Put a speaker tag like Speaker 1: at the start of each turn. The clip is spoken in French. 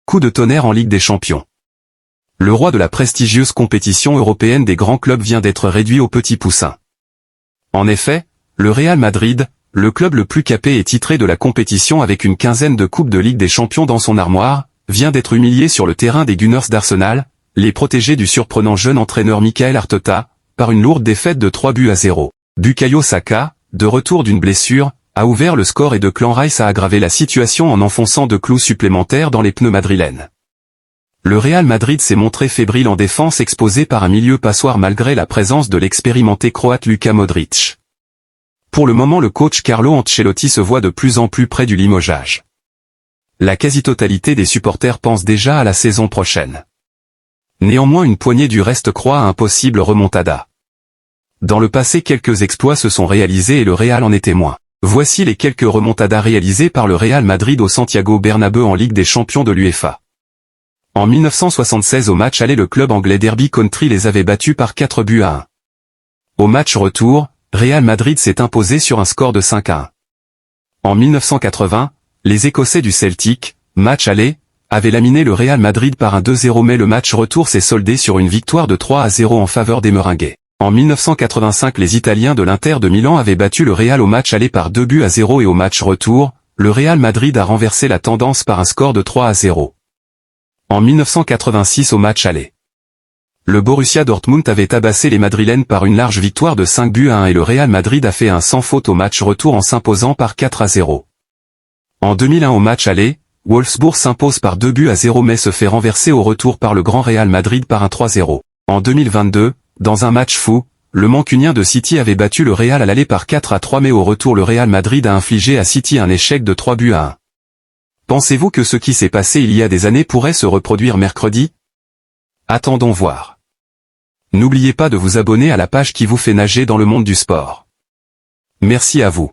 Speaker 1: Coup de tonnerre en Ligue des Champions. Le roi de la prestigieuse compétition européenne des grands clubs vient d'être réduit au petit poussin. En effet, le Real Madrid, le club le plus capé et titré de la compétition avec une quinzaine de coupes de Ligue des Champions dans son armoire, vient d'être humilié sur le terrain des Gunners d'Arsenal, les protégés du surprenant jeune entraîneur Mikel Arteta, par une lourde défaite de 3-0. Bukayo Saka, de retour d'une blessure, a ouvert le score et Declan Rice a aggravé la situation en enfonçant 2 clous supplémentaires dans les pneus madrilènes. Le Real Madrid s'est montré fébrile en défense exposé par un milieu passoire malgré la présence de l'expérimenté croate Luka Modric. Pour le moment le coach Carlo Ancelotti se voit de plus en plus près du limogeage. La quasi-totalité des supporters pense déjà à la saison prochaine. Néanmoins une poignée du reste croit à un possible remontada. Dans le passé quelques exploits se sont réalisés et le Real en est témoin. Voici les quelques remontadas réalisées par le Real Madrid au Santiago Bernabéu en Ligue des Champions de l'UEFA. En 1976 au match aller le club anglais Derby County les avait battus par 4-1. Au match retour, Real Madrid s'est imposé sur un score de 5-1. En 1980, les Écossais du Celtic, match aller, avaient laminé le Real Madrid par un 2-0 mais le match retour s'est soldé sur une victoire de 3-0 en faveur des Meringues. En 1985 les Italiens de l'Inter de Milan avaient battu le Real au match aller par 2-0 et au match retour, le Real Madrid a renversé la tendance par un score de 3-0. En 1986 au match aller, le Borussia Dortmund avait tabassé les Madrilènes par une large victoire de 5-1 et le Real Madrid a fait un sans faute au match retour en s'imposant par 4-0. En 2001 au match aller, Wolfsburg s'impose par 2-0 mais se fait renverser au retour par le Grand Real Madrid par un 3-0. En 2022, dans un match fou, le Mancunien de City avait battu le Real à l'aller par 4-3 mais au retour le Real Madrid a infligé à City un échec de 3-1. Pensez-vous que ce qui s'est passé il y a des années pourrait se reproduire mercredi? Attendons voir. N'oubliez pas de vous abonner à la page qui vous fait nager dans le monde du sport. Merci à vous.